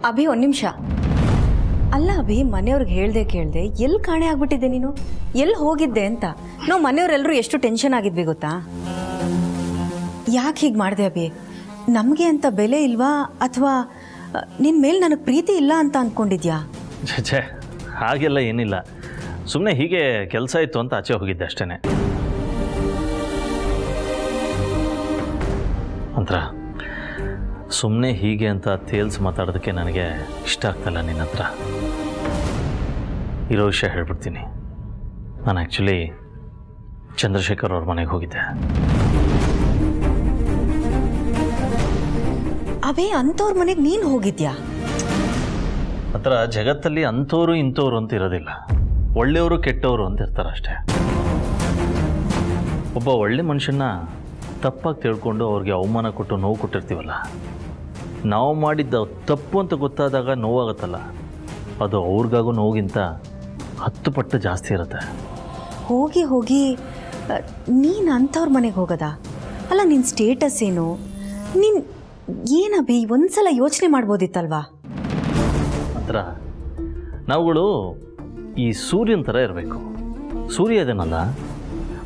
ಅಭಿ ಒಂದು ನಿಮಿಷ. ಅಲ್ಲ ಅಭಿ, ಮನೆಯವ್ರಿಗೆ ಹೇಳ್ದೆ ಕೇಳ್ದೆ ಎಲ್ಲಿ ಕಾಣೆ ಆಗ್ಬಿಟ್ಟಿದ್ದೆ ನೀನು? ಎಲ್ಲಿ ಹೋಗಿದ್ದೆ ಅಂತ ನಾವು ಮನೆಯವರೆಲ್ಲರೂ ಎಷ್ಟು ಟೆನ್ಷನ್ ಆಗಿದ್ವಿ ಗೊತ್ತಾ? ಯಾಕೆ ಹೀಗೆ ಮಾಡಿದೆ ಅಭಿ? ನಮಗೆ ಅಂತ ಬೆಲೆ ಇಲ್ವಾ ಅಥವಾ ನಿನ್ನ ಮೇಲೆ ನನಗೆ ಪ್ರೀತಿ ಇಲ್ಲ ಅಂತ ಅಂದ್ಕೊಂಡಿದ್ಯಾ? ಛೇ, ಹಾಗೆಲ್ಲ ಏನಿಲ್ಲ. ಸುಮ್ಮನೆ ಹೀಗೆ ಕೆಲಸ ಇತ್ತು ಅಂತ ಆಚೆ ಹೋಗಿದ್ದೆ ಅಷ್ಟೇ. ಅಂತರ ಸುಮ್ಮನೆ ಹೀಗೆ ಅಂತ ತೇಲ್ಸಿ ಮಾತಾಡೋದಕ್ಕೆ ನನಗೆ ಇಷ್ಟ ಆಗ್ತಲ್ಲ. ನಿನ್ನ ಹತ್ರ ಇರೋ ವಿಷಯ ಹೇಳ್ಬಿಡ್ತೀನಿ. ನಾನು ಆ್ಯಕ್ಚುಲಿ ಚಂದ್ರಶೇಖರ್ ಅವ್ರ ಮನೆಗೆ ಹೋಗಿದ್ದೆ. ಅವೇ ಅಂಥವ್ರ ಮನೆಗೆ ನೀನು ಹೋಗಿದ್ಯಾ? ಹತ್ರ ಜಗತ್ತಲ್ಲಿ ಅಂಥವ್ರು ಇಂಥವ್ರು ಅಂತ ಇರೋದಿಲ್ಲ. ಒಳ್ಳೆಯವರು ಕೆಟ್ಟವರು ಅಂತ ಇರ್ತಾರೆ ಅಷ್ಟೇ. ಒಬ್ಬ ಒಳ್ಳೆ ಮನುಷ್ಯನ ತಪ್ಪಾಗಿ ತಿಳ್ಕೊಂಡು ಅವ್ರಿಗೆ ಅವಮಾನ ಕೊಟ್ಟು ನೋವು ಕೊಟ್ಟಿರ್ತೀವಲ್ಲ, ನಾವು ಮಾಡಿದ್ದ ತಪ್ಪು ಅಂತ ಗೊತ್ತಾದಾಗ ನೋವಾಗುತ್ತಲ್ಲ, ಅದು ಅವ್ರಿಗಾಗೋ ನೋವಿಗಿಂತ 10 ಪಟ್ಟು ಜಾಸ್ತಿ ಇರುತ್ತೆ. ಹೋಗಿ ಹೋಗಿ ನೀನು ಅಂಥವ್ರ ಮನೆಗೆ ಹೋಗೋದಾ? ಅಲ್ಲ, ನಿನ್ನ ಸ್ಟೇಟಸ್ ಏನು? ನೀನು ಏನಬಿ ಒಂದ್ಸಲ ಯೋಚನೆ ಮಾಡ್ಬೋದಿತ್ತಲ್ವಾ? ಹತ್ರ ನಾವುಗಳು ಈ ಸೂರ್ಯನ ಥರ ಇರಬೇಕು. ಸೂರ್ಯ ಇದನ್ನಲ್ಲ,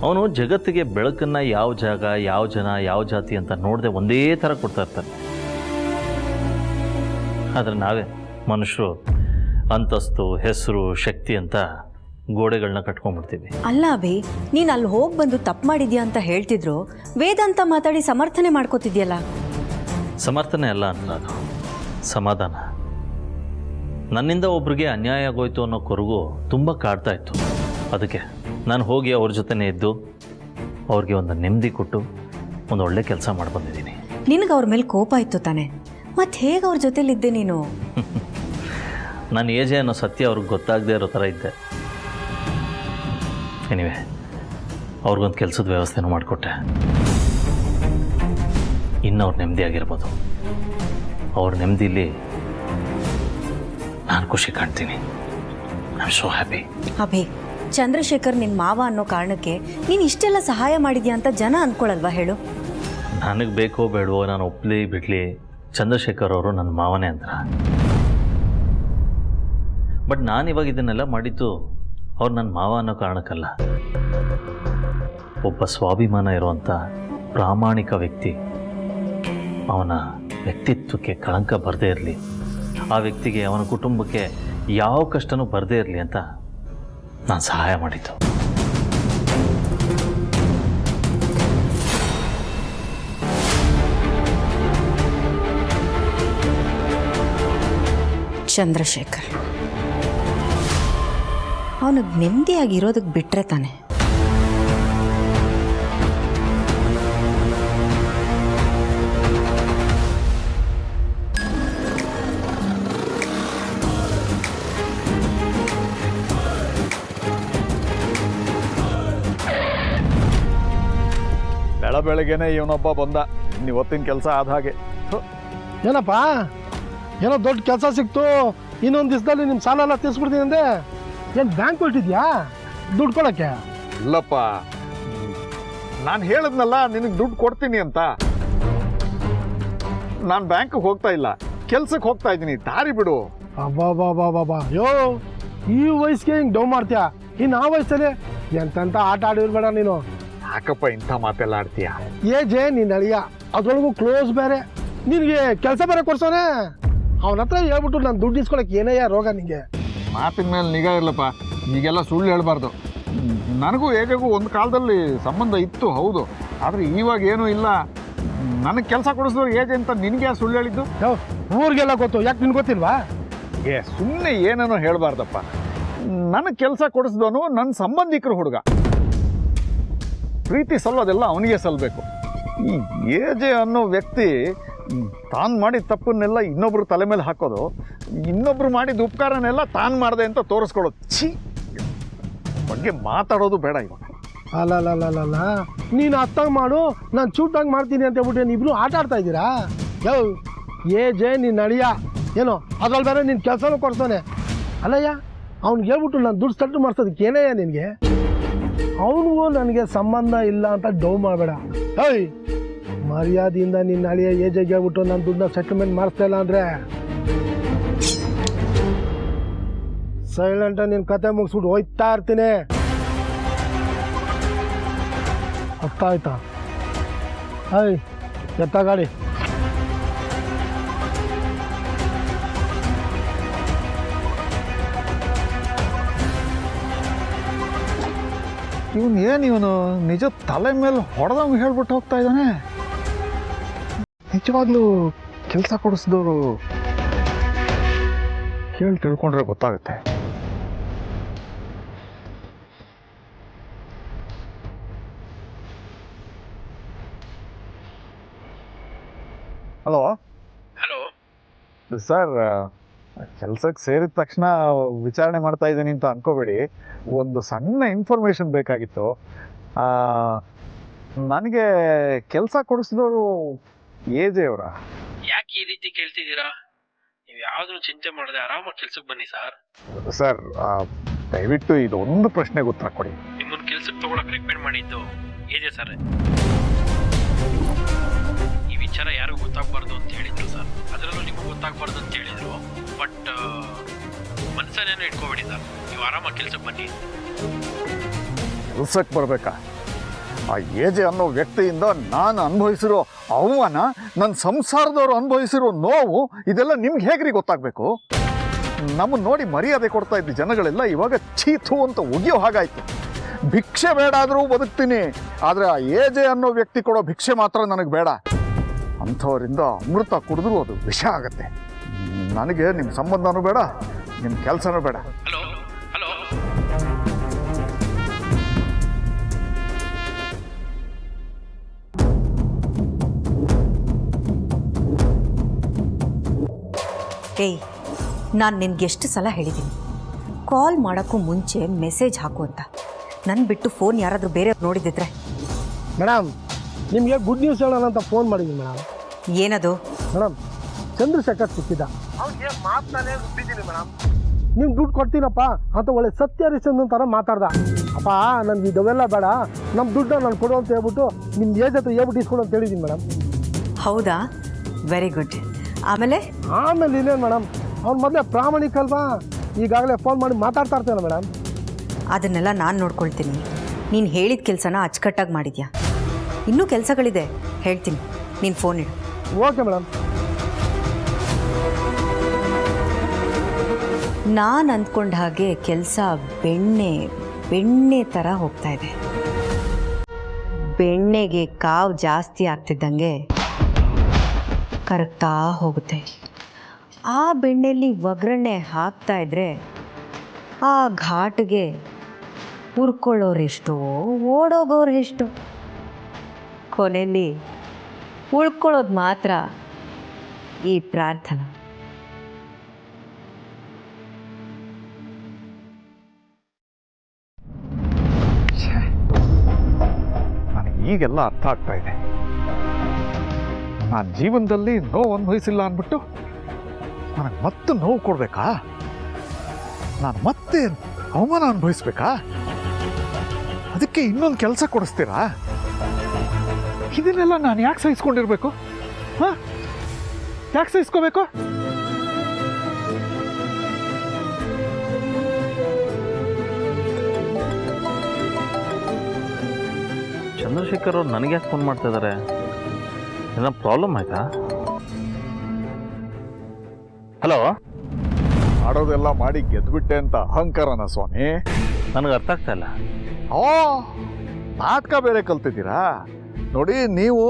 ಅವನು ಜಗತ್ತಿಗೆ ಬೆಳಕನ್ನು ಯಾವ ಜಾಗ, ಯಾವ ಜನ, ಯಾವ ಜಾತಿ ಅಂತ ನೋಡದೆ ಒಂದೇ ಥರ ಕೊಡ್ತಾ ಇರ್ತಾನೆ. ಆದರೆ ನಾವೇ ಮನುಷ್ಯರು ಅಂತಸ್ತು, ಹೆಸರು, ಶಕ್ತಿ ಅಂತ ಗೋಡೆಗಳನ್ನ ಕಟ್ಕೊಂಡ್ಬಿಡ್ತೀವಿ. ಅಲ್ಲ ಅಭಿ, ನೀನು ಅಲ್ಲಿ ಹೋಗಿ ಬಂದು ತಪ್ಪು ಮಾಡಿದ್ಯಾ ಅಂತ ಹೇಳ್ತಿದ್ರು ವೇದಾಂತ ಮಾತಾಡಿ ಸಮರ್ಥನೆ ಮಾಡ್ಕೋತಿದ್ಯಲ್ಲ. ಸಮರ್ಥನೆ ಅಲ್ಲ ಅಂತ, ಅದು ಸಮಾಧಾನ. ನನ್ನಿಂದ ಒಬ್ರಿಗೆ ಅನ್ಯಾಯ ಆಗೋಯ್ತು ಅನ್ನೋ ಕೊರಗು ತುಂಬ ಕಾಡ್ತಾ ಇತ್ತು. ಅದಕ್ಕೆ ನಾನು ಹೋಗಿ ಅವ್ರ ಜೊತೆನೇ ಇದ್ದು ಅವ್ರಿಗೆ ಒಂದು ನೆಮ್ಮದಿ ಕೊಟ್ಟು ಒಂದು ಒಳ್ಳೆ ಕೆಲಸ ಮಾಡಿ ಬಂದಿದ್ದೀನಿ. ನಿನಗೆ ಅವ್ರ ಮೇಲೆ ಕೋಪ ಇತ್ತು ತಾನೆ? ಮತ್ತೆ ಹೇಗೆ ಅವ್ರ ಜೊತೆಲಿದ್ದೆ ನೀನು? ನನ್ನ ಏಜೆ ಅನ್ನೋ ಸತ್ಯ ಅವ್ರಿಗೆ ಗೊತ್ತಾಗದೇ ಇರೋ ಥರ ಇದ್ದೆ. ಎನಿವೆ, ಅವ್ರಿಗೊಂದು ಕೆಲಸದ ವ್ಯವಸ್ಥೆನೂ ಮಾಡಿಕೊಟ್ಟೆ. ಇನ್ನು ಅವ್ರು ನೆಮ್ಮದಿಯಾಗಿರ್ಬೋದು. ಅವ್ರ ನೆಮ್ಮದಿಲಿ ನಾನು ಖುಷಿ ಕಾಣ್ತೀನಿ. I am so happy. Abhi, Chandrashekar ನಿನ್ನ ಮಾವ ಅನ್ನೋ ಕಾರಣಕ್ಕೆ ನೀನು ಇಷ್ಟೆಲ್ಲ ಸಹಾಯ ಮಾಡಿದ್ಯಾ ಅಂತ ಜನ ಅಂದ್ಕೊಳ್ಳಲ್ವಾ ಹೇಳು? ನನಗೆ ಬೇಕೋ ಬೇಡವೋ, ನಾನು ಒಪ್ಪಲಿ ಬಿಡಲಿ, ಚಂದ್ರಶೇಖರ್ ಅವರು ನನ್ನ ಮಾವನೇ ಅಂತ. ಬಟ್ ನಾನಿವಾಗ ಇದನ್ನೆಲ್ಲ ಮಾಡಿದ್ದು ಅವ್ರು ನನ್ನ ಮಾವ ಅನ್ನೋ ಕಾರಣಕ್ಕಲ್ಲ. ಒಬ್ಬ ಸ್ವಾಭಿಮಾನ ಇರುವಂಥ ಪ್ರಾಮಾಣಿಕ ವ್ಯಕ್ತಿ, ಅವನ ವ್ಯಕ್ತಿತ್ವಕ್ಕೆ ಕಳಂಕ ಬರದೇ ಇರಲಿ, ಆ ವ್ಯಕ್ತಿಗೆ, ಅವನ ಕುಟುಂಬಕ್ಕೆ ಯಾವ ಕಷ್ಟನೂ ಬರದೇ ಇರಲಿ ಅಂತ ನಾನು ಸಹಾಯ ಮಾಡಿದ್ದು. ಚಂದ್ರಶೇಖರ್ ಅವನಿಗೆ ನೆಮ್ಮದಿಯಾಗಿರೋದಕ್ಕೆ ಬಿಟ್ಟರೆ ತಾನೆ. ಬೆಳಗ್ಗೆನೆ ಇವನೊಬ್ಬ ಬಂದ. ಇವತ್ತಿನ ಕೆಲಸ ಆದ ಹಾಗೆ. ಏನಪ್ಪ, ಏನೋ ದೊಡ್ಡ ಕೆಲಸ ಸಿಕ್ತು, ಇನ್ನೊಂದು ದಿವಸದಲ್ಲಿ ನಿಮ್ಮ ಸಾಲ ಎಲ್ಲ ತೀರ್ಸ್ಬಿಡ್ತೀನಿ ಅಂದೆ. ಏನು ಬ್ಯಾಂಕ್ ಹೊರಟಿದ್ಯಾ ದುಡ್ಡು ಕೊಡೋಕ್ಕೆ? ಇಲ್ಲಪ್ಪ, ನಾನು ಹೇಳಿದ್ನಲ್ಲ ನಿನಗೆ ದುಡ್ಡು ಕೊಡ್ತೀನಿ ಅಂತ. ನಾನು ಬ್ಯಾಂಕಿಗೆ ಹೋಗ್ತಾ ಇಲ್ಲ, ಕೆಲ್ಸಕ್ಕೆ ಹೋಗ್ತಾ ಇದ್ದೀನಿ. ದಾರಿ ಬಿಡು. ಅಬ್ಬಾ ಯೋ, ಈ ವಯಸ್ಸಿಗೆ ಹಿಂಗೆ ಡೌ ಮಾಡ್ತೀಯಾ? ಇನ್ನು ಆ ವಯಸ್ಸಲ್ಲಿ ಎಂತೆಂಥ ಆಟ ಆಡಿರ್ಬೇಡ ನೀನು. ಯಾಕಪ್ಪ ಇಂಥ ಮಾತೆಲ್ಲ ಆಡ್ತೀಯ? ಏಜೆ ನೀನು ಅಳಿಯ, ಅದ್ರೊಳಗೂ ಕ್ಲೋಸ್ ಬೇರೆ, ನಿನಗೆ ಕೆಲಸ ಬೇರೆ ಕೊಡ್ಸೋನೆ. ಅವನ ಹತ್ರ ಹೇಳ್ಬಿಟ್ಟು ನಾನು ದುಡ್ಡು ಇಸ್ಕೊಳಕ್ಕೆ ಏನಯ್ಯ ರೋಗ ನಿನಗೆ? ಮಾತಿನ ಮೇಲೆ ನಿಗಾ ಇರಲಪ್ಪ, ಈಗೆಲ್ಲ ಸುಳ್ಳು ಹೇಳ್ಬಾರ್ದು. ನನಗೂ ಹೇಗೂ ಒಂದು ಕಾಲದಲ್ಲಿ ಸಂಬಂಧ ಇತ್ತು, ಹೌದು. ಆದರೆ ಇವಾಗ ಏನೂ ಇಲ್ಲ. ನನಗೆ ಕೆಲಸ ಕೊಡಿಸಿದ್ರು ಹೇಗೆ ಅಂತ ನಿನಗೆ ಯಾರು ಸುಳ್ಳು ಹೇಳಿದ್ದು? ಊರಿಗೆಲ್ಲ ಗೊತ್ತು, ಯಾಕೆ ನಿನ್ಗೆ ಗೊತ್ತಿಲ್ವಾ? ಸುಮ್ಮನೆ ಏನೇನೋ ಹೇಳಬಾರ್ದಪ್ಪ. ನನಗೆ ಕೆಲಸ ಕೊಡಿಸಿದವನು ನನ್ನ ಸಂಬಂಧಿಕರು ಹುಡುಗ. ಪ್ರೀತಿ ಸಲ್ಲೋದೆಲ್ಲ ಅವನಿಗೆ ಸಲ್ಲಬೇಕು. ಈ ಏಜೆ ಅನ್ನೋ ವ್ಯಕ್ತಿ ತಾನು ಮಾಡಿದ ತಪ್ಪನ್ನೆಲ್ಲ ಇನ್ನೊಬ್ರು ತಲೆ ಮೇಲೆ ಹಾಕೋದು, ಇನ್ನೊಬ್ರು ಮಾಡಿದ ಉಪಕಾರನೆಲ್ಲ ತಾನು ಮಾಡಿದೆ ಅಂತ ತೋರಿಸ್ಕೊಳ್ಳೋದು. ಛೀ, ಬಗ್ಗೆ ಮಾತಾಡೋದು ಬೇಡ ಇವಾಗ. ಅಲ್ಲ, ನೀನು ಅತ್ತಾಗ ಮಾಡು, ನಾನು ಚೂಟಾಗಿ ಮಾಡ್ತೀನಿ ಅಂತ ಹೇಳ್ಬಿಟ್ಟು ನೀವಿಬ್ರು ಆಟ ಆಡ್ತಾ ಇದ್ದೀರಾ? ಯೋ ಏಜೆ ನೀನು ಅಳಿಯ ಏನೋ, ಅದ್ರಲ್ಲಿ ಬೇರೆ ನಿನ್ನ ಕೆಲಸನೂ ಕೊಡ್ತಾನೆ. ಅಲ್ಲಯ್ಯ, ಅವ್ನಿಗೆ ಹೇಳ್ಬಿಟ್ಟು ನಾನು ದುಡ್ಡು ಸೆಟ್ಲ್ ಮಾಡ್ಸೋದಕ್ಕೆ ಏನಯ್ಯ ನಿನಗೆ? ಅವನಿಗೂ ನನಗೆ ಸಂಬಂಧ ಇಲ್ಲ ಅಂತ ಡೌ ಮಾಡಬೇಡ. ಏಯ್, ಮರ್ಯಾದೆಯಿಂದ ನಿನ್ನ ಅಳಿಯ ಏಜೆಗೆ ಹೇಳ್ಬಿಟ್ಟು ನಾನು ದುಡ್ಡನ್ನ ಸೆಟ್ಲ್ಮೆಂಟ್ ಮಾಡಿಸ್ತಾ ಇಲ್ಲ ಅಂದರೆ ಸೈಲೆಂಟಾಗಿ ನಿನ್ನ ಕತೆ ಮುಗಿಸ್ಬಿಟ್ಟು ಹೋಯ್ತಾ ಇರ್ತೀನಿ. ಅರ್ಥ ಆಯ್ತಾ? ಹಾಯ್ ಎತ್ತ ಗಾಡಿ. ಇವನು ನಿಜ ತಲೆ ಮೇಲೆ ಹೊಡೆದಂಗೆ ಹೇಳ್ಬಿಟ್ಟು ಹೋಗ್ತಾ ಇದ್ದಾನೆ. ನಿಜವಾಗ್ಲೂ ಕೆಲಸ ಕೊಡಿಸಿದವರು ಕೇಳಿ ತಿಳ್ಕೊಂಡ್ರೆ ಗೊತ್ತಾಗುತ್ತೆ. ಹಲೋ ಸರ್, ಕೆಲ್ಸಕ್ಕೆ ಸೇರಿದ ತಕ್ಷಣ ವಿಚಾರಣೆ ಮಾಡ್ತಾ ಇದ್ದೀನಿ ಅಂತ ಅನ್ಕೋಬೇಡಿ. ಒಂದು ಸಣ್ಣ ಇನ್ಫಾರ್ಮೇಶನ್ ಬೇಕಾಗಿತ್ತು. ನನಗೆ ಕೆಲಸ ಕೊಡಿಸಿದವರು ಎಜೆ ಅವರ. ಯಾಕೆ ಈ ರೀತಿ ಕೇಳ್ತಿದ್ದೀರಾ? ನೀವು ಯಾವ್ದು ಚಿಂತೆ ಮಾಡದೆ ಆರಾಮಾಗಿ ಕೆಲ್ಸಕ್ಕೆ ಬನ್ನಿ ಸರ್. ಸರ್ ದಯವಿಟ್ಟು ಇದೊಂದು ಪ್ರಶ್ನೆಗೆ ಉತ್ತರ ಕೊಡಿ. ನಿಮ್ಮನ್ನ ಕೆಲ್ಸಕ್ಕೆ ತಗೊಳಕ್ ರೆಕಮೆಂಡ್ ಮಾಡಿದ್ದು ಏಜೆ ಸರ್. ಈ ವಿಚಾರ ಯಾರಿಗೂ ಗೊತ್ತಾಗಬಾರ್ದು ಅಂತ ಹೇಳಿದ್ರು ಸರ್. ಅದರಲ್ಲೂ ನಿಮಗೂ ಗೊತ್ತಾಗಬಾರ್ದು ಅಂತ ಹೇಳಿದ್ರು. ಬಟ್ ಮನಸ್ಸನ್ನೇನು ಇಟ್ಕೋಬೇಡಿ ಸರ್. ನೀವು ಆರಾಮಾಗಿ ಕೆಲ್ಸಕ್ಕೆ ಬನ್ನಿ. ಕೆಲ್ಸಕ್ಕೆ ಬರಬೇಕಾ? ಆ ಎಜೆ ಅನ್ನೋ ವ್ಯಕ್ತಿಯಿಂದ ನಾನು ಅನುಭವಿಸಿರೋ ಅವಮಾನ, ನನ್ನ ಸಂಸಾರದವರು ಅನುಭವಿಸಿರೋ ನೋವು, ಇದೆಲ್ಲ ನಿಮ್ಗೆ ಹೇಗ್ರಿ ಗೊತ್ತಾಗಬೇಕು? ನಮ್ಮನ್ನು ನೋಡಿ ಮರ್ಯಾದೆ ಕೊಡ್ತಾ ಇದ್ದ ಜನಗಳೆಲ್ಲ ಇವಾಗ ಚೀತು ಅಂತ ಉಗಿಯೋ ಹಾಗಾಯ್ತು. ಭಿಕ್ಷೆ ಬೇಡ ಆದರೂ ಬದುಕ್ತೀನಿ, ಆದರೆ ಆ ಎಜೆ ಅನ್ನೋ ವ್ಯಕ್ತಿ ಕೊಡೋ ಭಿಕ್ಷೆ ಮಾತ್ರ ನನಗೆ ಬೇಡ. ಅಂಥವರಿಂದ ಅಮೃತ ಕುಡಿದ್ರೂ ಅದು ವಿಷ ಆಗತ್ತೆ. ನನಗೆ ನಿಮ್ಮ ಸಂಬಂಧನೂ ಬೇಡ, ನಿಮ್ಮ ಕೆಲಸನೂ ಬೇಡ. ಹಲೋ ಹಲೋ ಏಯ್, ನಾನು ನಿನ್ಗೆ ಎಷ್ಟು ಸಲ ಹೇಳಿದ್ದೀನಿ, ಕಾಲ್ ಮಾಡೋಕ್ಕೂ ಮುಂಚೆ ಮೆಸೇಜ್ ಹಾಕು ಅಂತ. ನನ್ನ ಬಿಟ್ಟು ಫೋನ್ ಯಾರಾದರೂ ಬೇರೆ ನೋಡಿದಿದ್ರೆ? ಮೇಡಮ್, ನಿಮಗೆ ಗುಡ್ ನ್ಯೂಸ್ ಹೇಳೋಣ ಅಂತ ಫೋನ್ ಮಾಡಿದ್ದೀನಿ ಮೇಡಮ್. ಏನದು? ಮೇಡಮ್, ಚಂದ್ರಶೇಖರ್ ಸಿಕ್ಕಿದ್ದ. ಅವ್ನಿಗೆ ಮಾತನಾಡೇ ಬಿಟ್ಟಿದ್ದೀನಿ ಮೇಡಮ್. ನೀವು ದುಡ್ಡು ಕೊಡ್ತೀನಪ್ಪ ಅಂತ ಒಳ್ಳೆ ಸತ್ಯ ಹರಿಶ್ಚಂದ್ರನ್ ಥರ ಮಾತಾಡ್ದ. ಅಪ್ಪ, ನನಗೆ ಇದವೆಲ್ಲ ಬೇಡ, ನಮ್ಮ ದುಡ್ಡನ್ನ ನಾನು ಕೊಡು ಅಂತ ಹೇಳ್ಬಿಟ್ಟು ನಿಮ್ಮ ಏಜ್ ಹತ್ರ ಹೇಳ್ಬಿಟ್ಟು ಇಸ್ಕೊಡು ಅಂತ ಹೇಳಿದ್ದೀನಿ ಮೇಡಮ್. ಹೌದಾ? Very good. ಆಮೇಲೆ ಇನ್ನೇನು ಮೇಡಮ್, ಅವ್ನು ಮೊದಲೇ ಪ್ರಾಮಾಣಿಕ ಅಲ್ವಾ? ಈಗಾಗಲೇ ಫೋನ್ ಮಾಡಿ ಮಾತಾಡ್ತಾ ಇರ್ತೇನೆ ಮೇಡಮ್. ಅದನ್ನೆಲ್ಲ ನಾನು ನೋಡ್ಕೊಳ್ತೀನಿ. ನೀನು ಹೇಳಿದ ಕೆಲಸನ ಅಚ್ಚುಕಟ್ಟಾಗಿ ಮಾಡಿದ್ಯಾ? ಇನ್ನೂ ಕೆಲಸಗಳಿದೆ, ಹೇಳ್ತೀನಿ. ನೀನು ಫೋನ್ ಇಡು. Okay madam. ನಾನು ಅಂದ್ಕೊಂಡ ಹಾಗೆ ಕೆಲಸ ಬೆಣ್ಣೆ ಥರ ಹೋಗ್ತಾ ಇದೆ. ಬೆಣ್ಣೆಗೆ ಕಾವು ಜಾಸ್ತಿ ಆಗ್ತಿದ್ದಂಗೆ ಕರಗ್ತಾ ಹೋಗುತ್ತೆ. ಆ ಬೆಣ್ಣೆಯಲ್ಲಿ ಒಗ್ಗರಣೆ ಹಾಕ್ತಾ ಇದ್ರೆ ಆ ಘಾಟ್ಗೆ ಹುರ್ಕೊಳ್ಳೋರೆಷ್ಟು, ಓಡೋಗೋರೆಷ್ಟು, ಕೊನೆಯಲ್ಲಿ ಉಳ್ಕೊಳ್ಳೋದು ಮಾತ್ರ ಈ ಪ್ರಾರ್ಥನಾ. ನನಗೆ ಈಗೆಲ್ಲ ಅರ್ಥ ಆಗ್ತಾ ಇದೆ. ನಾನು ಜೀವನದಲ್ಲಿ ನೋವು ಅನುಭವಿಸಿಲ್ಲ ಅಂದ್ಬಿಟ್ಟು ನನಗೆ ಮತ್ತೆ ನೋವು ಕೊಡಬೇಕಾ? ನಾನು ಮತ್ತೆ ಅವಮಾನ ಅನುಭವಿಸ್ಬೇಕಾ? ಅದಕ್ಕೆ ಇನ್ನೊಂದು ಕೆಲಸ ಕೊಡಿಸ್ತೀರಾ? ಇದನ್ನೆಲ್ಲ ನಾನು ಯಾಕೆ ಸಹಿಸ್ಕೊಂಡಿರ್ಬೇಕು? ಹಾಂ, ಯಾಕೆ ಸಹಿಸ್ಕೋಬೇಕು? ಚಂದ್ರಶೇಖರ್ ಅವ್ರು ನನಗೆ ಯಾಕೆ ಫೋನ್ ಮಾಡ್ತಾ ಇದ್ದಾರೆ? ಏನೋ ಪ್ರಾಬ್ಲಮ್ ಆಯ್ತಾ? ಹಲೋ, ಮಾಡೋದೆಲ್ಲ ಮಾಡಿ ಗೆದ್ಬಿಟ್ಟೆ ಅಂತ ಅಹಂಕಾರನ ಸ್ವಾಮಿ? ನನಗೆ ಅರ್ಥ ಆಗ್ತಾ ಇಲ್ಲ. ಓ, ನಾಟಕ ಬೇರೆ ಕಲ್ತಿದ್ದೀರಾ? ನೋಡಿ, ನೀವು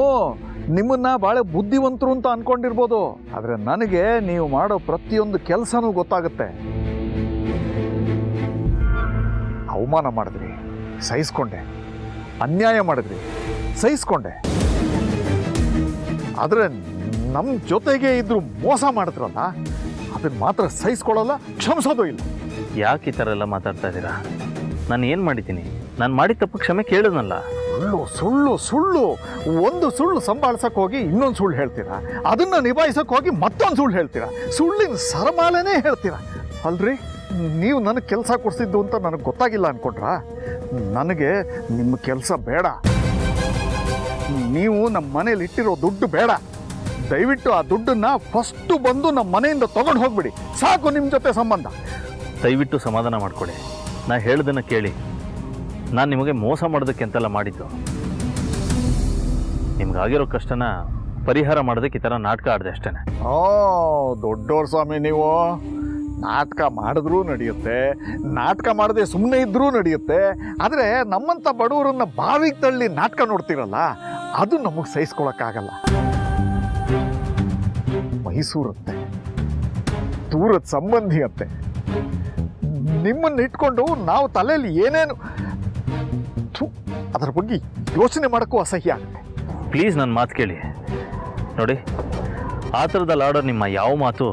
ನಿಮ್ಮನ್ನ ಭಾಳ ಬುದ್ಧಿವಂತರು ಅಂತ ಅನ್ಕೊಂಡಿರ್ಬೋದು, ಆದರೆ ನನಗೆ ನೀವು ಮಾಡೋ ಪ್ರತಿಯೊಂದು ಕೆಲಸನೂ ಗೊತ್ತಾಗುತ್ತೆ. ಅವಮಾನ ಮಾಡಿದ್ರಿ, ಸಹಿಸ್ಕೊಂಡೆ. ಅನ್ಯಾಯ ಮಾಡಿದ್ರಿ, ಸಹಿಸ್ಕೊಂಡೆ. ಆದರೆ ನಮ್ಮ ಜೊತೆಗೆ ಇದ್ರು ಮೋಸ ಮಾಡಿದ್ರಲ್ಲ, ಅದನ್ನು ಮಾತ್ರ ಸಹಿಸ್ಕೊಳ್ಳಲ್ಲ, ಕ್ಷಮಿಸೋದು ಇಲ್ಲ. ಯಾಕೆ ಈ ಥರ ಎಲ್ಲ ಮಾತಾಡ್ತಾ ಇದ್ದೀರಾ? ನಾನು ಏನು ಮಾಡಿದ್ದೀನಿ? ನಾನು ಮಾಡಿದ ತಪ್ಪು ಕ್ಷಮೆ ಕೇಳಿದ್ನಲ್ಲ. ಸುಳ್ಳು ಒಂದು ಸುಳ್ಳು ಸಂಭಾಳಿಸಕ್ಕೆ ಹೋಗಿ ಇನ್ನೊಂದು ಸುಳ್ಳು ಹೇಳ್ತೀರಾ, ಅದನ್ನು ನಿಭಾಯಿಸಕ್ಕೆ ಹೋಗಿ ಮತ್ತೊಂದು ಸುಳ್ಳು ಹೇಳ್ತೀರಾ, ಸುಳ್ಳಿನ ಸರಮಾಲೆನೇ ಹೇಳ್ತೀರಾ ಅಲ್ರಿ? ನೀವು ನನಗೆ ಕೆಲಸ ಕೊಡಿಸಿದ್ದು ಅಂತ ನನಗೆ ಗೊತ್ತಾಗಿಲ್ಲ ಅನ್ಕೊಂಡ್ರಾ? ನನಗೆ ನಿಮ್ಮ ಕೆಲಸ ಬೇಡ. ನೀವು ನಮ್ಮ ಮನೇಲಿ ಇಟ್ಟಿರೋ ದುಡ್ಡು ಬೇಡ. ದಯವಿಟ್ಟು ಆ ದುಡ್ಡನ್ನು ಫಸ್ಟು ಬಂದು ನಮ್ಮ ಮನೆಯಿಂದ ತೊಗೊಂಡು ಹೋಗ್ಬಿಡಿ. ಸಾಕು ನಿಮ್ಮ ಜೊತೆ ಸಂಬಂಧ. ದಯವಿಟ್ಟು ಸಮಾಧಾನ ಮಾಡಿಕೊಡಿ. ನಾ ಹೇಳ್ದನ್ನು ಕೇಳಿ. ನಾನು ನಿಮಗೆ ಮೋಸ ಮಾಡೋದಕ್ಕೆ ಅಂತೆಲ್ಲ ಮಾಡಿದ್ದು. ನಿಮ್ಗಾಗಿರೋ ಕಷ್ಟನ ಪರಿಹಾರ ಮಾಡೋದಕ್ಕೆ ಈ ಥರ ನಾಟಕ ಆಡಿದೆ ಅಷ್ಟೇ. ಓ ದೊಡ್ಡೋರ್ ಸ್ವಾಮಿ ನೀವು. ನಾಟಕ ಮಾಡಿದ್ರೂ ನಡೆಯುತ್ತೆ, ನಾಟಕ ಮಾಡದೆ ಸುಮ್ಮನೆ ಇದ್ರೂ ನಡೆಯುತ್ತೆ. ಆದರೆ ನಮ್ಮಂಥ ಬಡವರನ್ನ ಬಾವಿಗೆ ತಳ್ಳಿ ನಾಟಕ ನೋಡ್ತಿರಲ್ಲ, ಅದು ನಮಗೆ ಸಹಿಸ್ಕೊಳಕ್ಕಾಗಲ್ಲ. ಮೈಸೂರತ್ತೆ, ದೂರದ ಸಂಬಂಧಿ ಅತ್ತೆ, ನಿಮ್ಮನ್ನು ಇಟ್ಕೊಂಡು ನಾವು ತಲೆಯಲ್ಲಿ ಏನೇನು ಅದರ ಬಗ್ಗೆ ಯೋಚನೆ ಮಾಡೋಕ್ಕೂ ಅಸಹ್ಯ ಆಗುತ್ತೆ. ಪ್ಲೀಸ್ ನನ್ನ ಮಾತು ಕೇಳಿ. ನೋಡಿ, ಆ ಥರದಲ್ಲಿ ಆಡೋ ನಿಮ್ಮ ಯಾವ ಮಾತು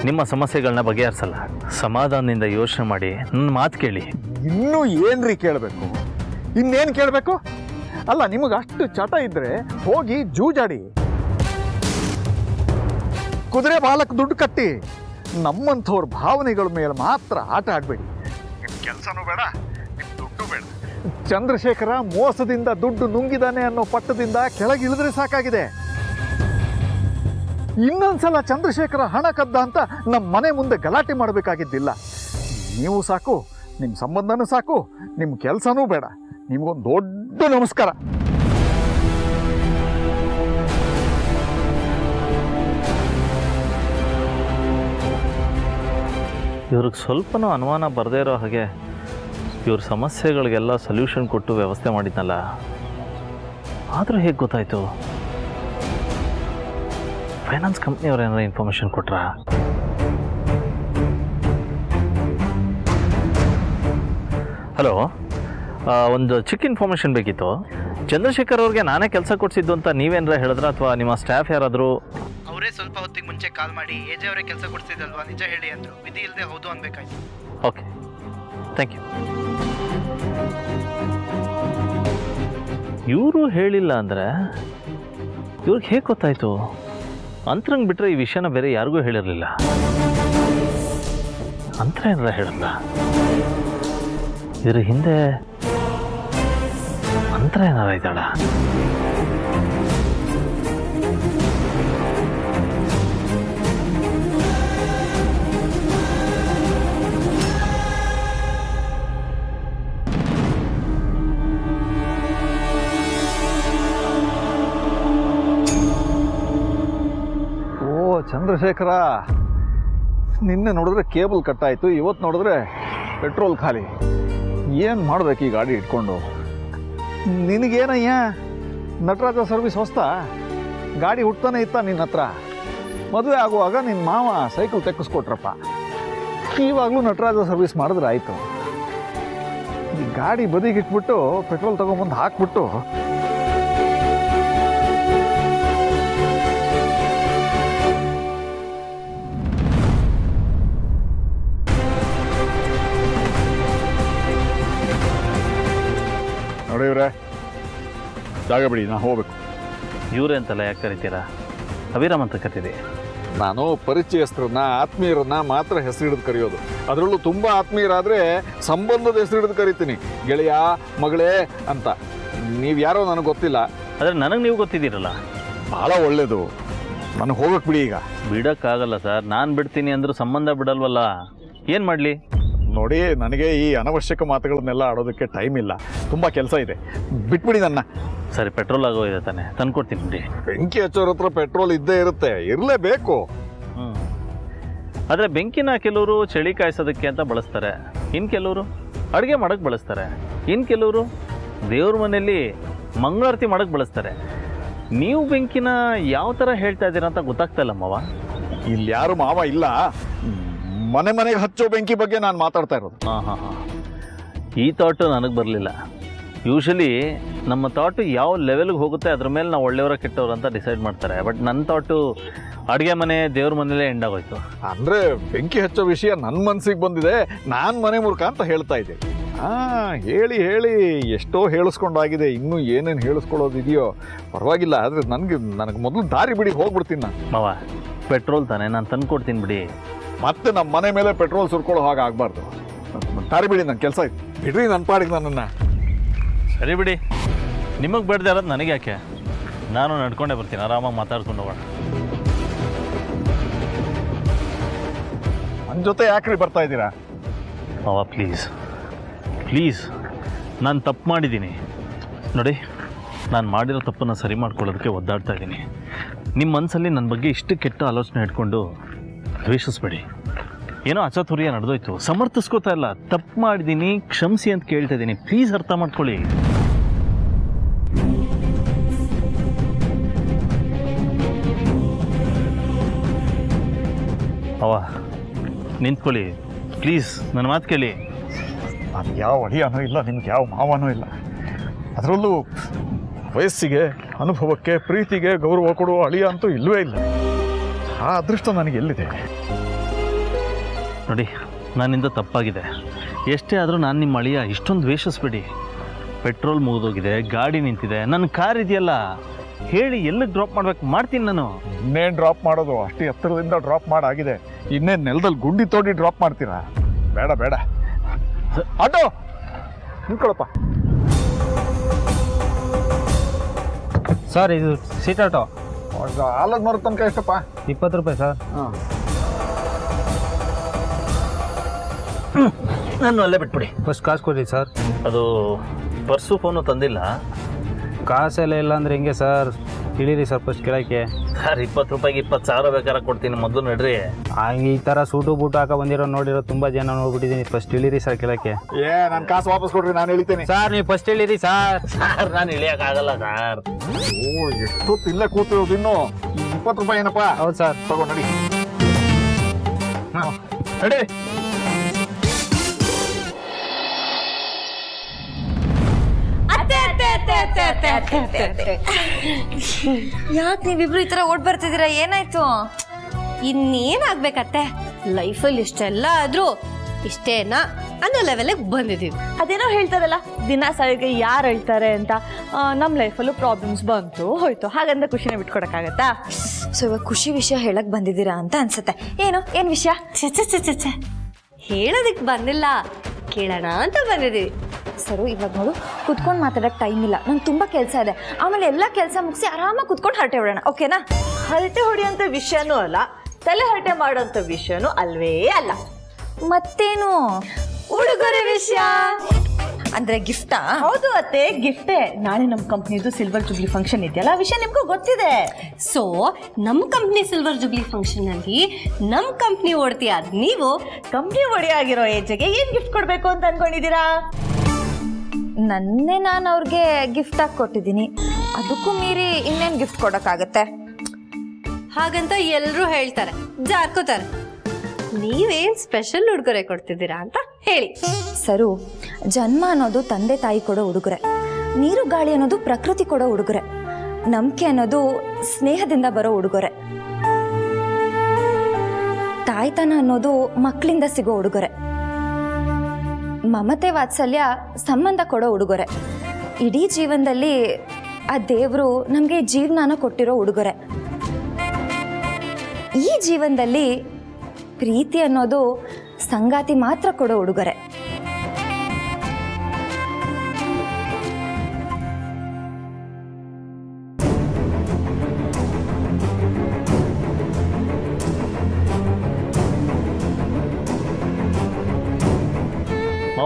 ನಿಮ್ಮ ಸಮಸ್ಯೆಗಳನ್ನ ಬಗೆಹರಿಸಲ್ಲ. ಸಮಾಧಾನದಿಂದ ಯೋಚನೆ ಮಾಡಿ ನನ್ನ ಮಾತು ಕೇಳಿ. ಇನ್ನೂ ಏನ್ರಿ ಕೇಳಬೇಕು? ಇನ್ನೇನು ಕೇಳಬೇಕು? ಅಲ್ಲ, ನಿಮಗೆ ಅಷ್ಟು ಚಟ ಇದ್ರೆ ಹೋಗಿ ಜೂಜಾಡಿ, ಕುದುರೆ ಬಾಲಕ್ಕೆ ದುಡ್ಡು ಕಟ್ಟಿ. ನಮ್ಮಂಥವ್ರ ಭಾವನೆಗಳ ಮೇಲೆ ಮಾತ್ರ ಆಟ ಆಡಬೇಡಿ. ನಿಮ್ಮ ಕೆಲಸನೂ ಬೇಡ, ನಿಮ್ಮ ದುಡ್ಡು ಬೇಡ. ಚಂದ್ರಶೇಖರ ಮೋಸದಿಂದ ದುಡ್ಡು ನುಂಗಿದಾನೆ ಅನ್ನೋ ಪಟ್ಟದಿಂದ ಕೆಳಗಿಳಿದ್ರೆ ಸಾಕಾಗಿದೆ. ಇನ್ನೊಂದ್ಸಲ ಚಂದ್ರಶೇಖರ ಹಣ ಕದ್ದ ಅಂತ ನಮ್ಮ ಮನೆ ಮುಂದೆ ಗಲಾಟೆ ಮಾಡಬೇಕಾಗಿದ್ದಿಲ್ಲ. ನೀವು ಸಾಕು, ನಿಮ್ಮ ಸಂಬಂಧನೂ ಸಾಕು, ನಿಮ್ಮ ಕೆಲಸನೂ ಬೇಡ. ನಿಮಗೊಂದು ದೊಡ್ಡ ನಮಸ್ಕಾರ. ಇವ್ರಿಗೆ ಸ್ವಲ್ಪನೂ ಅನುಮಾನ ಬರದೇ ಇರೋ ಹಾಗೆ ಇವ್ರ ಸಮಸ್ಯೆಗಳಿಗೆಲ್ಲ ಸೊಲ್ಯೂಷನ್ ಕೊಟ್ಟು ವ್ಯವಸ್ಥೆ ಮಾಡಿದ್ನಲ್ಲ, ಆದರೂ ಹೇಗೆ ಗೊತ್ತಾಯಿತು? ಫೈನಾನ್ಸ್ ಕಂಪ್ನಿಯವ್ರು ಏನಾರ ಇನ್ಫಾರ್ಮೇಷನ್ ಕೊಟ್ರಾ? ಹಲೋ, ಒಂದು ಚಿಕ್ಕ ಇನ್ಫಾರ್ಮೇಷನ್ ಬೇಕಿತ್ತು. ಚಂದ್ರಶೇಖರ್ ಅವ್ರಿಗೆ ನಾನೇ ಕೆಲಸ ಕೊಡಿಸಿದ್ದು ಅಂತ ನೀವೇನಾರ ಹೇಳಿದ್ರ, ಅಥವಾ ನಿಮ್ಮ ಸ್ಟಾಫ್ ಯಾರಾದರೂ? ಅವರೇ ಸ್ವಲ್ಪ ಹೊತ್ತಿಗೆ ಮುಂಚೆ ಕಾಲ್ ಮಾಡಿ ಎಜೆ ಅವರೇ ಕೆಲಸ ಕೊಡ್ತಿದ್ದಲ್ವಾ, ನಿಜ ಹೇಳಿ ಅಂದರು. ವಿಧಿ ಇಲ್ಲದೆ ಹೌದು ಅನ್ಬೇಕಾಯ್ತು. Okay, thank you. ಇವರು ಹೇಳಿಲ್ಲ ಅಂದರೆ ಇವ್ರಿಗೆ ಹೇಗೆ ಗೊತ್ತಾಯಿತು? ಅಂತರಂಗೆ ಬಿಟ್ಟರೆ ಈ ವಿಷಯನ ಬೇರೆ ಯಾರಿಗೂ ಹೇಳಿರಲಿಲ್ಲ. ಅಂತರ ಏನಾರ ಹೇಳಲ್ಲ. ಇದ್ರ ಹಿಂದೆ ಅಂತರ ಏನಾರ ಇದ್ದಾಳ? ಚಂದ್ರಶೇಖರ, ನಿನ್ನೆ ನೋಡಿದ್ರೆ ಕೇಬಲ್ ಕಟ್ಟಾಯಿತು, ಇವತ್ತು ನೋಡಿದ್ರೆ ಪೆಟ್ರೋಲ್ ಖಾಲಿ. ಏನು ಮಾಡ್ಬೇಕು ಈ ಗಾಡಿ ಇಟ್ಕೊಂಡು? ನಿನಗೇನಯ್ಯ ನಟರಾಜ ಸರ್ವಿಸ್ ಹೊಸ್ತಾ? ಗಾಡಿ ಹುಟ್ತಾನೆ ಇತ್ತ ನಿನ್ನ ಹತ್ರ? ಮದುವೆ ಆಗುವಾಗ ನಿನ್ನ ಮಾವ ಸೈಕಲ್ ತೆಕ್ಕಿಸ್ಕೊಟ್ರಪ್ಪ. ಇವಾಗಲೂ ನಟರಾಜ ಸರ್ವಿಸ್ ಮಾಡಿದ್ರೆ ಆಯಿತು. ಈ ಗಾಡಿ ಬದಿಗಿಟ್ಬಿಟ್ಟು ಪೆಟ್ರೋಲ್ ತೊಗೊಂಬಂದು ಹಾಕ್ಬಿಟ್ಟು ನೋಡಿ ಇವ್ರೆ, ಜಾಗ ಬಿಡಿ, ನಾನು ಹೋಗ್ಬೇಕು. ಇವರೇ ಅಂತಲ್ಲ ಯಾಕೆ ಕರಿತೀರಾ? ಅಭಿರಾಮ್ ಅಂತ ಕರಿತೀರಿ. ನಾನು ಪರಿಚಯಸ್ಥರನ್ನ, ಆತ್ಮೀಯರನ್ನ ಮಾತ್ರ ಹೆಸರು ಹಿಡಿದು ಕರೆಯೋದು. ಅದರಲ್ಲೂ ತುಂಬ ಆತ್ಮೀಯರಾದರೆ ಸಂಬಂಧದ ಹೆಸರು ಹಿಡಿದು ಕರಿತೀನಿ, ಗೆಳೆಯ, ಮಗಳೇ ಅಂತ. ನೀವು ಯಾರೋ ನನಗೆ ಗೊತ್ತಿಲ್ಲ, ಆದರೆ ನನಗೆ ನೀವು ಗೊತ್ತಿದ್ದೀರಲ್ಲ. ಭಾಳ ಒಳ್ಳೆಯದು. ನನಗೆ ಹೋಗಕ್ಕೆ ಬಿಡಿ. ಈಗ ಬಿಡೋಕ್ಕಾಗಲ್ಲ ಸರ್. ನಾನು ಬಿಡ್ತೀನಿ ಅಂದರೂ ಸಂಬಂಧ ಬಿಡಲ್ವಲ್ಲ, ಏನು ಮಾಡಲಿ? ನೋಡಿ, ನನಗೆ ಈ ಅನವಶ್ಯಕ ಮಾತುಗಳನ್ನೆಲ್ಲ ಆಡೋದಕ್ಕೆ ಟೈಮ್ ಇಲ್ಲ, ತುಂಬ ಕೆಲಸ ಇದೆ, ಬಿಟ್ಬಿಡಿ ನನ್ನ. ಸರಿ, ಪೆಟ್ರೋಲ್ ಆಗೋಗಿದೆ ತಾನೆ, ತಂದ್ಕೊಡ್ತೀನಿ ಬಿಡಿ. ಬೆಂಕಿ ಹಚ್ಚೋರ ಹತ್ರ ಪೆಟ್ರೋಲ್ ಇದ್ದೇ ಇರುತ್ತೆ, ಇರಲೇಬೇಕು. ಆದರೆ ಬೆಂಕಿನ ಕೆಲವರು ಚಳಿ ಕಾಯಿಸೋದಕ್ಕೆ ಅಂತ ಬಳಸ್ತಾರೆ, ಇನ್ನು ಕೆಲವರು ಅಡುಗೆ ಮಾಡೋಕ್ಕೆ ಬಳಸ್ತಾರೆ, ಇನ್ನು ಕೆಲವರು ದೇವ್ರ ಮನೆಯಲ್ಲಿ ಮಂಗಳಾರತಿ ಮಾಡೋಕ್ಕೆ ಬಳಸ್ತಾರೆ. ನೀವು ಬೆಂಕಿನ ಯಾವ ಥರ ಹೇಳ್ತಾ ಇದ್ದೀರಾ ಅಂತ ಗೊತ್ತಾಗ್ತಾ ಇಲ್ಲ ಮಾವ. ಇಲ್ಲಿ ಯಾರು ಮಾವ ಇಲ್ಲ, ಮನೆ ಮನೆಗೆ ಹಚ್ಚೋ ಬೆಂಕಿ ಬಗ್ಗೆ ನಾನು ಮಾತಾಡ್ತಾ ಇರೋದು. ಹಾಂ. ಈ ಥಾಟು ನನಗೆ ಬರಲಿಲ್ಲ. ಯೂಶಲಿ ನಮ್ಮ ಥಾಟು ಯಾವ ಲೆವೆಲ್ಗೆ ಹೋಗುತ್ತೆ ಅದ್ರ ಮೇಲೆ ನಾವು ಒಳ್ಳೆಯವರ ಕೆಟ್ಟವ್ರು ಅಂತ ಡಿಸೈಡ್ ಮಾಡ್ತಾರೆ. ಬಟ್ ನನ್ನ ಥಾಟು ಅಡುಗೆ ಮನೆ, ದೇವ್ರ ಮನೇಲೇ ಎಂಡ್ ಆಗೋಯ್ತು. ಅಂದರೆ ಬೆಂಕಿ ಹಚ್ಚೋ ವಿಷಯ ನನ್ನ ಮನಸ್ಸಿಗೆ ಬಂದಿದೆ, ನಾನು ಮನೆ ಮುರುಕ ಅಂತ ಹೇಳ್ತಾ ಇದ್ದೆ. ಹೇಳಿ ಹೇಳಿ ಎಷ್ಟೋ ಹೇಳಿಸ್ಕೊಂಡಾಗಿದೆ, ಇನ್ನೂ ಏನೇನು ಹೇಳಿಸ್ಕೊಳ್ಳೋದಿದೆಯೋ ಪರವಾಗಿಲ್ಲ. ಆದರೆ ನನಗೆ ಮೊದಲು ದಾರಿ ಬಿಡಿ, ಹೋಗ್ಬಿಡ್ತೀನಿ ನಾನು. ಮಾವ, ಪೆಟ್ರೋಲ್ ತಾನೆ, ನಾನು ತಂದು ಕೊಡ್ತೀನಿ ಬಿಡಿ. ಮತ್ತೆ ನಮ್ಮ ಮನೆ ಮೇಲೆ ಪೆಟ್ರೋಲ್ ಸುರ್ಕೊಳ್ಳೋ ಹಾಗೆ ಆಗಬಾರ್ದು. ದಾರಿ ಬಿಡಿ, ನನ್ನ ಕೆಲಸ ಇತ್ತು, ಬಿಡ್ರಿ ನನ್ನ ಪಾಡಿಗೆ ನನ್ನನ್ನು. ಸರಿ ಬಿಡಿ, ನಿಮಗೆ ಬೇಡದೆ ಇರೋದು ನನಗೆ ಯಾಕೆ? ನಾನು ನಡ್ಕೊಂಡೇ ಬರ್ತೀನಿ, ಆರಾಮಾಗಿ ಮಾತಾಡ್ಕೊಂಡು ಹೋಗೋಣ. ನನ್ನ ಜೊತೆ ಯಾಕ್ರಿ ಬರ್ತಾ ಇದ್ದೀರಾ? ಅವ ಪ್ಲೀಸ್ ಪ್ಲೀಸ್, ನಾನು ತಪ್ಪು ಮಾಡಿದ್ದೀನಿ ನೋಡಿ. ನಾನು ಮಾಡಿರೋ ತಪ್ಪನ್ನು ಸರಿ ಮಾಡ್ಕೊಳ್ಳೋದಕ್ಕೆ ಒದ್ದಾಡ್ತಾ ಇದ್ದೀನಿ. ನಿಮ್ಮ ಮನಸ್ಸಲ್ಲಿ ನನ್ನ ಬಗ್ಗೆ ಇಷ್ಟು ಕೆಟ್ಟ ಆಲೋಚನೆ ಇಟ್ಕೊಂಡು ದ್ವೇಷಿಸ್ಬೇಡಿ. ಏನೋ ಅಚಾತುರ್ಯ ನಡೆದೋಯ್ತು, ಸಮರ್ಥಿಸ್ಕೋತಾ ಇಲ್ಲ. ತಪ್ಪು ಮಾಡಿದ್ದೀನಿ, ಕ್ಷಮಿಸಿ ಅಂತ ಕೇಳ್ತಾ ಇದ್ದೀನಿ. ಪ್ಲೀಸ್ ಅರ್ಥ ಮಾಡ್ಕೊಳ್ಳಿ. ಅವ ನಿಂತ್ಕೊಳ್ಳಿ ಪ್ಲೀಸ್, ನನ್ನ ಮಾತು ಕೇಳಿ. ನಾನು ಯಾವ ಅಳಿಯನೂ ಇಲ್ಲ, ನಿಮ್ಗೆ ಯಾವ ಮಾವನೂ ಇಲ್ಲ. ಅದರಲ್ಲೂ ವಯಸ್ಸಿಗೆ, ಅನುಭವಕ್ಕೆ, ಪ್ರೀತಿಗೆ ಗೌರವ ಕೊಡುವ ಅಳಿಯ ಅಂತೂ ಇಲ್ಲವೇ ಇಲ್ಲ. ಆ ಅದೃಷ್ಟ ನನಗೆ ಎಲ್ಲಿದೆ? ನೋಡಿ, ನನ್ನಿಂದ ತಪ್ಪಾಗಿದೆ. ಎಷ್ಟೇ ಆದರೂ ನಾನು ನಿಮ್ಮ ಅಳಿಯ. ಇಷ್ಟೊಂದು ದ್ವೇಷಿಸ್ಬೇಡಿ. ಪೆಟ್ರೋಲ್ ಮುಗಿದೋಗಿದೆ, ಗಾಡಿ ನಿಂತಿದೆ, ನನ್ನ ಕಾರ್ ಇದೆಯಲ್ಲ, ಹೇಳಿ ಎಲ್ಲಿಗೆ ಡ್ರಾಪ್ ಮಾಡ್ಬೇಕು, ಮಾಡ್ತೀನಿ ನಾನು. ಇನ್ನೇನು ಡ್ರಾಪ್ ಮಾಡೋದು? ಅಷ್ಟು ಎತ್ತರದಿಂದ ಡ್ರಾಪ್ ಮಾಡಾಗಿದೆ, ಇನ್ನೇನು ನೆಲದಲ್ಲಿ ಗುಂಡಿ ತೋಡಿ ಡ್ರಾಪ್ ಮಾಡ್ತೀರಾ? ಬೇಡ ಬೇಡ. ಆಟೋ ನಿಂತ್ಕೊಳಪ್ಪ. ಸರ್ ಇದು ಸೀಟ್ ಆಟೋ ಆಲದ ಮರದ ತನಕ ಎಷ್ಟಪ್ಪ? 20 ರೂಪಾಯಿ ಸರ್. ಹಾಂ, ನಾನು ಅಲ್ಲೇ ಬಿಟ್ಬಿಡಿ. ಫಸ್ಟ್ ಕಾಸು ಕೊಡಿ ಸರ್. ಅದು ಪರ್ಸು ಫೋನು ತಂದಿಲ್ಲ ಕಾಸೆಲ್ಲ ಇಲ್ಲ ಅಂದರೆ ಹೆಂಗೆ ಸರ್? ಇಳೀರಿ ಸರ್ ಫಸ್ಟ್ ಕೆಳಕ್ಕೆ. ಸರ್ 20 ರೂಪಾಯಿಗೆ 20,000 ಬೇಕಾದ್ರೆ ಕೊಡ್ತೀನಿ, ಮೊದಲು ನಡ್ರಿ. ಈ ಥರ ಸೂಟು ಬೂಟು ಹಾಕ ಬಂದಿರೋ ನೋಡಿರೋ ತುಂಬ ಜನ ನೋಡ್ಬಿಟ್ಟಿದ್ದೀನಿ. ಫಸ್ಟ್ ಇಳೀರಿ ಸರ್ ಕೆಳಕ್ಕೆ. ನನ್ನ ಕಾಸು ವಾಪಸ್ ಕೊಡ್ರಿ, ನಾನು ಹೇಳ್ತೀನಿ. ಸರ್ ನೀವು ಫಸ್ಟ್ ಇಳೀರಿ ಸರ್. ಸರ್ ನಾನು ಇಳಿಯೋಕ್ಕಾಗಲ್ಲ ಸರ್. ಓ, ಎಷ್ಟೊತ್ತು ಇಲ್ಲೇ ಕೂತಿರೋದು ಇನ್ನು? 20 ರೂಪಾಯಿ ಏನಪ್ಪ? ಹೌದು ಸರ್. ತಗೋ ನಡಿ. ನಡಿ. ಯಾಕೆ ನೀವಿಬ್ರು ಈ ತರ ಓಡ್ ಬರ್ತಿದ್ದೀರಾ? ಏನಾಯ್ತು? ಇನ್ನೇನಾಗ್ಬೇಕತ್ತೆ? ಲೈಫಲ್ಲಿ ಇಷ್ಟೆಲ್ಲ ಆದ್ರೂ ಇಷ್ಟೇನಾ ಅನ್ನೋ ಲೆವೆಲ್ಗೆ ಬಂದಿದ್ದೀವಿ. ಅದೇನೋ ಹೇಳ್ತಾರಲ್ಲ, ದಿನ ಸಾವಿಗೆ ಯಾರು ಹೇಳ್ತಾರೆ ಅಂತ. ನಮ್ಮ ಲೈಫಲ್ಲೂ ಪ್ರಾಬ್ಲಮ್ಸ್ ಬಂತು ಹೋಯ್ತು, ಹಾಗಂತ ಖುಷಿನ ಬಿಟ್ಕೊಡಕ್ಕಾಗತ್ತಾ? ಸೊ ಇವಾಗ ಖುಷಿ ವಿಷಯ ಹೇಳಕ್ ಬಂದಿದ್ದೀರಾ ಅಂತ ಅನ್ಸುತ್ತೆ. ಏನ್ ವಿಷಯ? ಚೆ ಹೇಳೋದಕ್ಕೆ ಬಂದಿಲ್ಲ, ಕೇಳೋಣ ಅಂತ ಬಂದಿದ್ದೀವಿ. ಸರು, ಇವಾಗ ನೋಡು, ಕುತ್ಕೊಂಡು ಮಾತಾಡೋಕ್ಕೆ ಟೈಮ್ ಇಲ್ಲ, ನಂಗೆ ತುಂಬ ಕೆಲಸ ಇದೆ. ಆಮೇಲೆ ಎಲ್ಲ ಕೆಲಸ ಮುಗಿಸಿ ಆರಾಮಾಗಿ ಕುತ್ಕೊಂಡು ಹರಟೆ ಹೊಡೋಣ, ಓಕೆನಾ? ಹರಟೆ ಹೊಡೆಯೋಂಥ ವಿಷಯನೂ ಅಲ್ಲ, ತಲೆ ಹರಟೆ ಮಾಡೋಂಥ ವಿಷಯನೂ ಅಲ್ವೇ ಅಲ್ಲ. ಮತ್ತೇನು? ಉಡುಗೊರೆ ವಿಷಯ ಅಂದ್ರೆ ಗಿಫ್ಟಾ? ಹೌದು ಅತ್ತೆ, ಗಿಫ್ಟೇ. ನಾಳೆ ನಮ್ಮ ಕಂಪ್ನಿದು ಸಿಲ್ವರ್ ಜುಬ್ಲಿ ಫಂಕ್ಷನ್ ಇದೆಯಲ್ಲ, ಆ ವಿಷಯ ನಿಮ್ಗೂ ಗೊತ್ತಿದೆ. ಸೊ ನಮ್ಮ ಕಂಪ್ನಿ ಸಿಲ್ವರ್ ಜುಬ್ಲಿ ಫಂಕ್ಷನ್ ಅಲ್ಲಿ ನಮ್ಮ ಕಂಪ್ನಿ ಓಡ್ತೀಯ, ನೀವು ಕಂಪ್ನಿ ಒಡೆಯಾಗಿರೋ ಏಜ್ಗೆ ಏನ್ ಗಿಫ್ಟ್ ಕೊಡ್ಬೇಕು ಅಂತ ಅನ್ಕೊಂಡಿದ್ದೀರಾ? ನನ್ನೇ ನಾನು ಅವ್ರಿಗೆ ಗಿಫ್ಟ್ ಆಗಿ ಕೊಟ್ಟಿದ್ದೀನಿ, ಅದಕ್ಕೂ ಮೀರಿ ಇನ್ನೇನು ಗಿಫ್ಟ್ ಕೊಡೋಕ್ಕಾಗತ್ತೆ? ಹಾಗಂತ ಎಲ್ಲರೂ ಹೇಳ್ತಾರೆ, ಜಾರ್ಕೋತಾರೆ. ನೀವೇನು ಸ್ಪೆಷಲ್ ಉಡುಗೊರೆ ಕೊಡ್ತಿದ್ದೀರಾ ಅಂತ ಹೇಳಿ. ಸರು, ಜನ್ಮ ಅನ್ನೋದು ತಂದೆ ತಾಯಿ ಕೊಡೋ ಉಡುಗೊರೆ, ನೀರು ಗಾಳಿ ಅನ್ನೋದು ಪ್ರಕೃತಿ ಕೊಡೋ ಉಡುಗೊರೆ, ನಂಬಿಕೆ ಅನ್ನೋದು ಸ್ನೇಹದಿಂದ ಬರೋ ಉಡುಗೊರೆ, ತಾಯ್ತನ ಅನ್ನೋದು ಮಕ್ಕಳಿಂದ ಸಿಗೋ ಉಡುಗೊರೆ, ಮಮತೆ ವಾತ್ಸಲ್ಯ ಸಂಬಂಧ ಕೊಡೋ ಉಡುಗೊರೆ, ಇಡೀ ಜೀವನದಲ್ಲಿ ಆ ದೇವರು ನಮಗೆ ಜೀವನಾನ ಕೊಟ್ಟಿರೋ ಉಡುಗೊರೆ, ಈ ಜೀವನದಲ್ಲಿ ಪ್ರೀತಿ ಅನ್ನೋದು ಸಂಗಾತಿ ಮಾತ್ರ ಕೊಡೋ ಉಡುಗೊರೆ.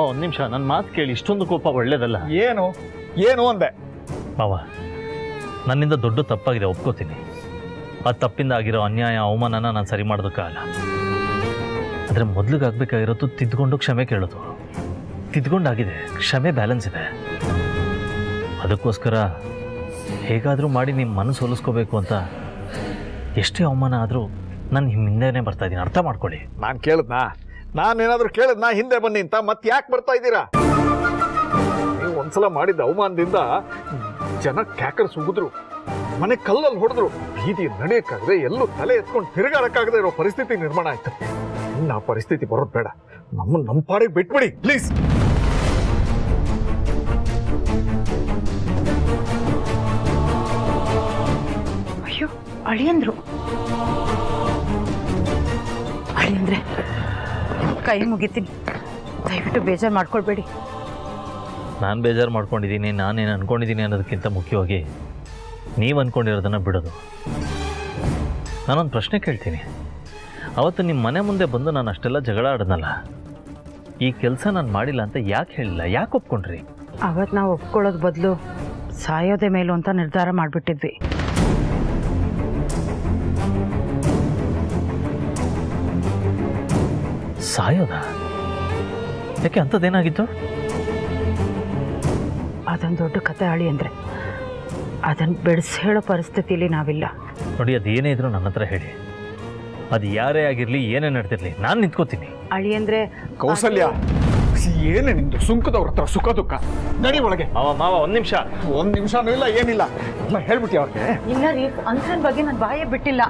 ಒಂದು ನಿಮಿಷ, ನನ್ನ ಮಾತು ಕೇಳಿ. ಇಷ್ಟೊಂದು ಕೋಪ ಒಳ್ಳೇದಲ್ಲ. ಏನು ಏನು ಅಂದೆ? ಮಾವ, ನನ್ನಿಂದ ದೊಡ್ಡ ತಪ್ಪಾಗಿದೆ, ಒಪ್ಕೋತೀನಿ. ಆ ತಪ್ಪಿಂದ ಆಗಿರೋ ಅನ್ಯಾಯ, ಅವಮಾನನ ನಾನು ಸರಿ ಮಾಡೋದಕ್ಕಾಗಲ್ಲ. ಆದರೆ ಮೊದಲಿಗೆ ಆಗಬೇಕಾಗಿರೋದು ತಿದ್ದುಕೊಂಡು ಕ್ಷಮೆ ಕೇಳೋದು. ತಿದ್ದುಕೊಂಡಾಗಿದೆ, ಕ್ಷಮೆ ಬ್ಯಾಲೆನ್ಸ್ ಇದೆ. ಅದಕ್ಕೋಸ್ಕರ ಹೇಗಾದರೂ ಮಾಡಿ ನಿಮ್ಮ ಮನಸ್ಸು ಹೋಲಿಸ್ಕೋಬೇಕು ಅಂತ ಎಷ್ಟೇ ಅವಮಾನ ಆದರೂ ನಾನು ನಿಮ್ಮ ಹಿಂದೆನೇ ಬರ್ತಾ ಇದ್ದೀನಿ, ಅರ್ಥ ಮಾಡ್ಕೊಳ್ಳಿ. ನಾನು ಕೇಳಿದ್ನಾ? ನಾನೇನಾದರೂ ಕೇಳಿದ್ನಾ ಹಿಂದೆ ಬನ್ನಿ ಅಂತ? ಮತ್ತೆ ಯಾಕೆ ಬರ್ತಾ ಇದ್ದೀರಾ? ನೀವು ಒಂದ್ಸಲ ಮಾಡಿದ ಅವಮಾನದಿಂದ ಜನ ಕ್ಯಾಕರ್ ಸುಗಿದ್ರು, ಮನೆ ಕಲ್ಲಲ್ಲಿ ಹೊಡೆದ್ರು, ಬೀದಿ ನಡೆಯಕ್ಕಾಗದೆ ಎಲ್ಲೂ ತಲೆ ಎತ್ಕೊಂಡು ತಿರುಗಾಡಕ್ಕಾಗದೆ ಇರೋ ಪರಿಸ್ಥಿತಿ ನಿರ್ಮಾಣ ಆಯ್ತು. ಇನ್ನು ಆ ಪರಿಸ್ಥಿತಿ ಬರೋದು ಬೇಡ. ನಮ್ಮ ಪಾಡಿಗೆ ಬಿಟ್ಬಿಡಿ ಪ್ಲೀಸ್. ಅಯ್ಯೋ ಅಳಿಯಂದ್ರು, ಅಳಿಯಂದ್ರೆ ಕೈ ಮುಗಿತೀನಿ, ದಯವಿಟ್ಟು ಬೇಜಾರು ಮಾಡ್ಕೊಳ್ಬೇಡಿ. ನಾನು ಬೇಜಾರು ಮಾಡ್ಕೊಂಡಿದ್ದೀನಿ, ನಾನೇನು ಅಂದ್ಕೊಂಡಿದ್ದೀನಿ ಅನ್ನೋದಕ್ಕಿಂತ ಮುಖ್ಯವಾಗಿ ನೀವು ಅಂದ್ಕೊಂಡಿರೋದನ್ನು ಬಿಡೋದು. ನಾನೊಂದು ಪ್ರಶ್ನೆ ಕೇಳ್ತೀನಿ. ಅವತ್ತು ನಿಮ್ಮ ಮನೆ ಮುಂದೆ ಬಂದು ನಾನು ಅಷ್ಟೆಲ್ಲ ಜಗಳ ಆಡಿದ್ನಲ್ಲ, ಈ ಕೆಲಸ ನಾನು ಮಾಡಿಲ್ಲ ಅಂತ ಯಾಕೆ ಹೇಳಿಲ್ಲ, ಯಾಕೆ ಒಪ್ಕೊಂಡ್ರಿ? ಅವತ್ತು ನಾವು ಒಪ್ಕೊಳ್ಳೋದು ಬದಲು ಸಾಯೋದೇ ಮೇಲು ಅಂತ ನಿರ್ಧಾರ ಮಾಡಿಬಿಟ್ಟಿದ್ವಿ. ಸಾಯೋದ? ಯಾಕೆ ಅಂಥದ್ದೇನಾಗಿತ್ತು? ಅದೊಂದು ದೊಡ್ಡ ಕತೆ ಅಳಿ ಅಂದರೆ ಅದನ್ನು ಬೆಳೆಸಿ ಹೇಳೋ ಪರಿಸ್ಥಿತಿಲಿ ನಾವಿಲ್ಲ. ನೋಡಿ, ಅದು ಏನೇ ಇದ್ರು ನನ್ನ ಹತ್ರ ಹೇಳಿ. ಅದು ಯಾರೇ ಆಗಿರಲಿ, ಏನೇ ನಡೆದಿರಲಿ, ನಾನು ನಿಂತ್ಕೋತೀನಿ. ಅಳಿ ಅಂದರೆ ಕೌಸಲ್ಯ, ಏನೇ ನಿಂದು ಸುಂಕದವ್ರ ಹತ್ರ ಸುಖ ದುಃಖ. ನಡಿ ಒಳಗೆ. ಮಾವ ಒಂದು ನಿಮಿಷ. ಒಂದು ನಿಮಿಷನೂ ಇಲ್ಲ, ಏನಿಲ್ಲ, ಎಲ್ಲ ಹೇಳ್ಬಿಟ್ಟಿ ಅವ್ರಿಗೆ. ಇಲ್ಲ ರೀ, ಅಂಥನ್ ಬಗ್ಗೆ ನಾನು ಬಾಯೇ ಬಿಟ್ಟಿಲ್ಲ.